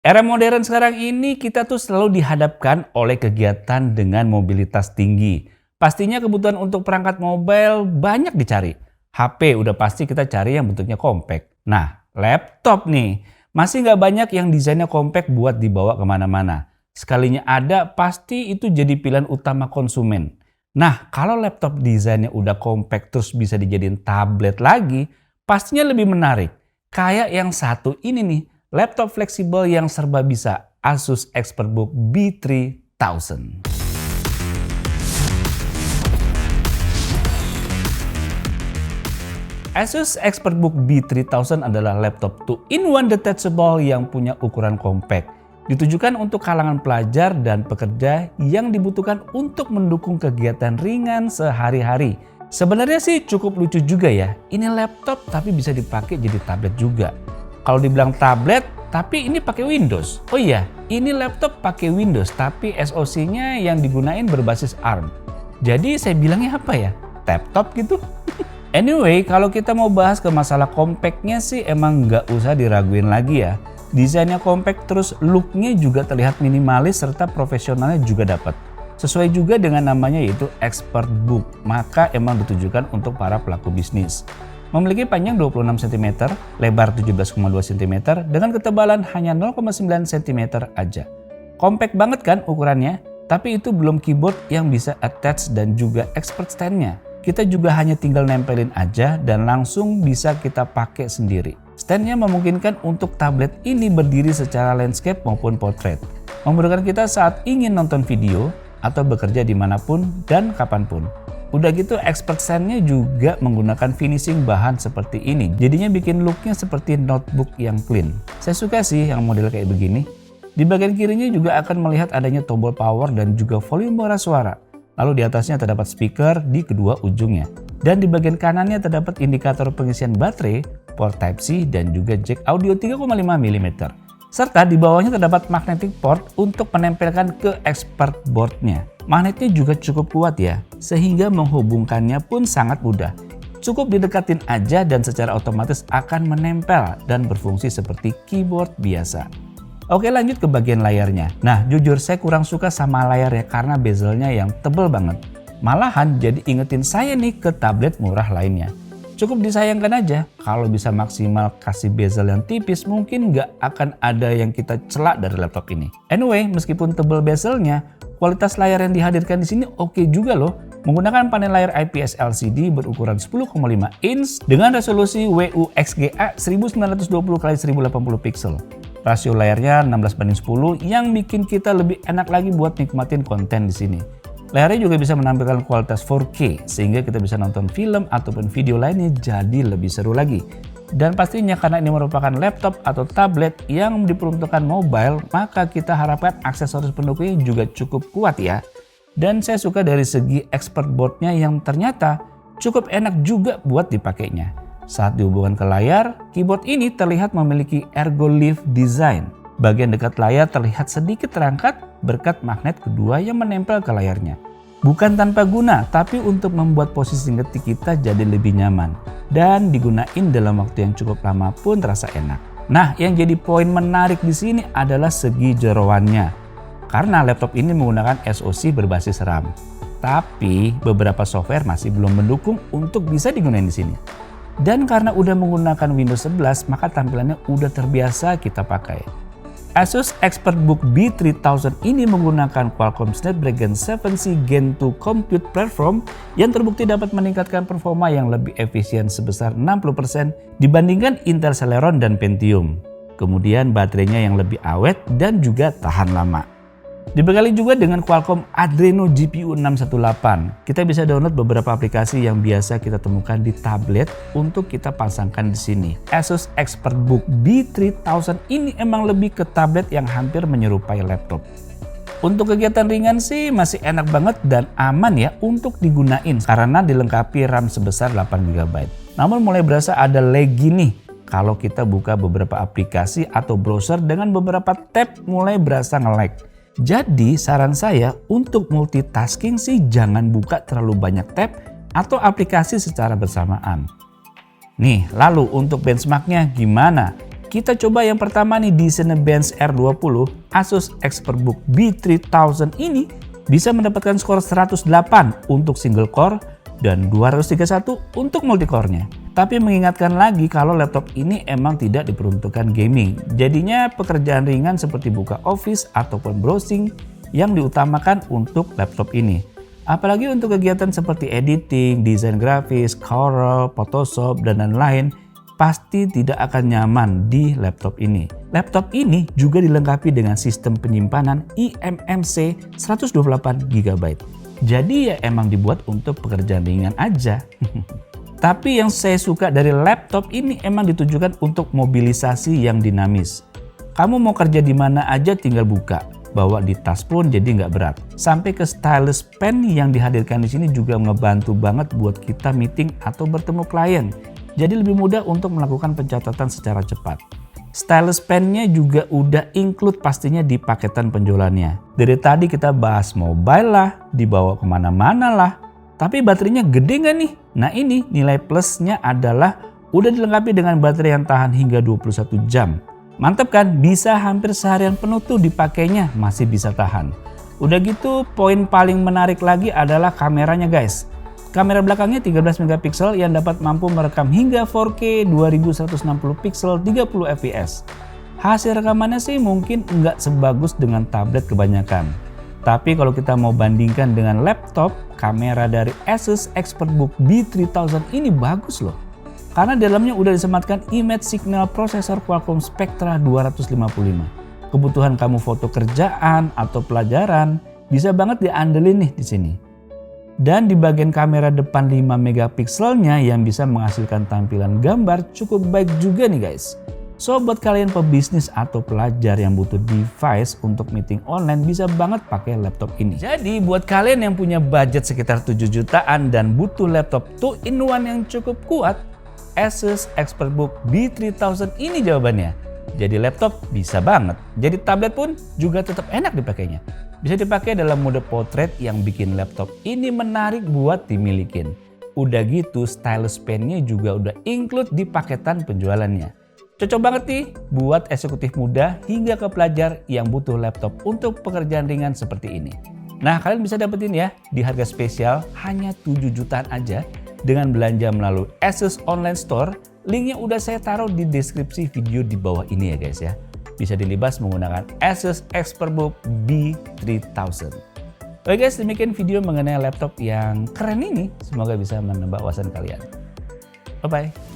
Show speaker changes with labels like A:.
A: Era modern sekarang ini kita tuh selalu dihadapkan oleh kegiatan dengan mobilitas tinggi. Pastinya kebutuhan untuk perangkat mobile banyak dicari. HP udah pasti kita cari yang bentuknya compact. Nah, laptop nih, masih nggak banyak yang desainnya compact buat dibawa kemana-mana. Sekalinya ada, pasti itu jadi pilihan utama konsumen. Nah, kalau laptop desainnya udah compact terus bisa dijadiin tablet lagi, pastinya lebih menarik. Kayak yang satu ini nih, laptop fleksibel yang serba bisa, Asus ExpertBook B3000. Asus ExpertBook B3000 adalah laptop 2-in-1 detachable yang punya ukuran compact. Ditujukan untuk kalangan pelajar dan pekerja yang dibutuhkan untuk mendukung kegiatan ringan sehari-hari. Sebenarnya sih cukup lucu juga ya, ini laptop tapi bisa dipakai jadi tablet juga. Kalau dibilang tablet, tapi ini pakai Windows. Oh iya, ini laptop pakai Windows, tapi SoC-nya yang digunain berbasis ARM. Jadi saya bilangnya apa ya? Laptop gitu? Anyway, kalau kita mau bahas ke masalah compactnya sih emang nggak usah diraguin lagi ya. Desainnya compact terus looknya juga terlihat minimalis serta profesionalnya juga dapat. Sesuai juga dengan namanya yaitu ExpertBook, maka emang ditujukan untuk para pelaku bisnis. Memiliki panjang 26 cm, lebar 17,2 cm, dengan ketebalan hanya 0,9 cm aja. Compact banget kan ukurannya, tapi itu belum keyboard yang bisa attach dan juga expert stand-nya. Kita juga hanya tinggal nempelin aja dan langsung bisa kita pakai sendiri. Stand-nya memungkinkan untuk tablet ini berdiri secara landscape maupun portrait. Memudahkan kita saat ingin nonton video atau bekerja dimanapun dan kapanpun. Udah gitu expert stand-nya juga menggunakan finishing bahan seperti ini. Jadinya bikin looknya seperti notebook yang clean. Saya suka sih yang model kayak begini. Di bagian kirinya juga akan melihat adanya tombol power dan juga volume suara. Lalu di atasnya terdapat speaker di kedua ujungnya. Dan di bagian kanannya terdapat indikator pengisian baterai, port Type-C dan juga jack audio 3,5 mm. Serta di bawahnya terdapat magnetic port untuk menempelkan ke expert board-nya. Magnetnya juga cukup kuat ya, sehingga menghubungkannya pun sangat mudah. Cukup didekatin aja dan secara otomatis akan menempel dan berfungsi seperti keyboard biasa. Oke, lanjut ke bagian layarnya. Nah, jujur saya kurang suka sama layarnya karena bezelnya yang tebel banget. Malahan jadi ingetin saya nih ke tablet murah lainnya. Cukup disayangkan aja, kalau bisa maksimal kasih bezel yang tipis mungkin nggak akan ada yang kita celak dari laptop ini. Anyway, meskipun tebel bezelnya, kualitas layar yang dihadirkan di sini oke juga loh. Menggunakan panel layar IPS LCD berukuran 10,5 inch dengan resolusi WUXGA 1920x1080 pixel. Rasio layarnya 16:10 yang bikin kita lebih enak lagi buat nikmatin konten di sini. Layarnya juga bisa menampilkan kualitas 4K sehingga kita bisa nonton film ataupun video lainnya jadi lebih seru lagi. Dan pastinya karena ini merupakan laptop atau tablet yang diperuntukkan mobile, maka kita harapkan aksesoris pendukungnya juga cukup kuat ya. Dan saya suka dari segi expert board-nya yang ternyata cukup enak juga buat dipakainya. Saat dihubungkan ke layar, keyboard ini terlihat memiliki ergo lift design. Bagian dekat layar terlihat sedikit terangkat berkat magnet kedua yang menempel ke layarnya. Bukan tanpa guna, tapi untuk membuat posisi ngetik kita jadi lebih nyaman. Dan digunain dalam waktu yang cukup lama pun terasa enak. Nah, yang jadi poin menarik di sini adalah segi jeroannya. Karena laptop ini menggunakan SoC berbasis RAM. Tapi beberapa software masih belum mendukung untuk bisa digunain di sini. Dan karena udah menggunakan Windows 11, maka tampilannya udah terbiasa kita pakai. Asus ExpertBook B3000 ini menggunakan Qualcomm Snapdragon 7C Gen 2 Compute Platform yang terbukti dapat meningkatkan performa yang lebih efisien sebesar 60% dibandingkan Intel Celeron dan Pentium. Kemudian baterainya yang lebih awet dan juga tahan lama. Dibekali juga dengan Qualcomm Adreno GPU 618. Kita bisa download beberapa aplikasi yang biasa kita temukan di tablet untuk kita pasangkan di sini. Asus ExpertBook B3000 ini emang lebih ke tablet yang hampir menyerupai laptop. Untuk kegiatan ringan sih masih enak banget dan aman ya untuk digunain karena dilengkapi RAM sebesar 8GB. Namun mulai berasa ada laggy nih. Kalau kita buka beberapa aplikasi atau browser dengan beberapa tab mulai berasa nge-lag. Jadi saran saya untuk multitasking sih jangan buka terlalu banyak tab atau aplikasi secara bersamaan. Nih lalu untuk benchmarknya gimana? Kita coba yang pertama nih di Cinebench R20. Asus ExpertBook B3000 ini bisa mendapatkan skor 108 untuk single core dan 231 untuk multicore-nya. Tapi mengingatkan lagi kalau laptop ini emang tidak diperuntukkan gaming. Jadinya pekerjaan ringan seperti buka Office ataupun browsing yang diutamakan untuk laptop ini. Apalagi untuk kegiatan seperti editing, desain grafis, Corel, Photoshop, dan lain-lain pasti tidak akan nyaman di laptop ini. Laptop ini juga dilengkapi dengan sistem penyimpanan eMMC 128GB. Jadi ya emang dibuat untuk pekerjaan ringan aja. Tapi yang saya suka dari laptop ini emang ditujukan untuk mobilisasi yang dinamis. Kamu mau kerja di mana aja tinggal buka, bawa di tas pun jadi nggak berat. Sampai ke stylus pen yang dihadirkan di sini juga ngebantu banget buat kita meeting atau bertemu klien. Jadi lebih mudah untuk melakukan pencatatan secara cepat. Stylus pen-nya juga udah include pastinya di paketan penjualannya. Dari tadi kita bahas mobile lah, dibawa kemana-mana lah. Tapi baterainya gede nggak nih? Nah ini nilai plusnya adalah udah dilengkapi dengan baterai yang tahan hingga 21 jam. Mantap kan? Bisa hampir seharian penuh tuh dipakainya masih bisa tahan. Udah gitu poin paling menarik lagi adalah kameranya guys. Kamera belakangnya 13 megapiksel yang dapat mampu merekam hingga 4K 2160 pixel 30 fps. Hasil rekamannya sih mungkin nggak sebagus dengan tablet kebanyakan. Tapi kalau kita mau bandingkan dengan laptop, kamera dari Asus ExpertBook B3000 ini bagus loh. Karena dalamnya udah disematkan image signal prosesor Qualcomm Spectra 255. Kebutuhan kamu foto kerjaan atau pelajaran bisa banget diandelin nih di sini. Dan di bagian kamera depan 5 megapikselnya yang bisa menghasilkan tampilan gambar cukup baik juga nih guys. So buat kalian pebisnis atau pelajar yang butuh device untuk meeting online bisa banget pakai laptop ini. Jadi buat kalian yang punya budget sekitar 7 jutaan dan butuh laptop 2-in-1 yang cukup kuat, Asus ExpertBook B3000 ini jawabannya. Jadi laptop bisa banget, jadi tablet pun juga tetap enak dipakainya. Bisa dipakai dalam mode portrait yang bikin laptop ini menarik buat dimilikin. Udah gitu stylus pen-nya juga udah include di paketan penjualannya. Cocok banget nih buat eksekutif muda hingga ke pelajar yang butuh laptop untuk pekerjaan ringan seperti ini. Nah kalian bisa dapetin ya di harga spesial hanya 7 jutaan aja dengan belanja melalui Asus Online Store. Linknya udah saya taruh di deskripsi video di bawah ini ya guys ya. Bisa dilibas menggunakan Asus ExpertBook B3000. Oke guys, demikian video mengenai laptop yang keren ini. Semoga bisa menambah wawasan kalian. Bye bye.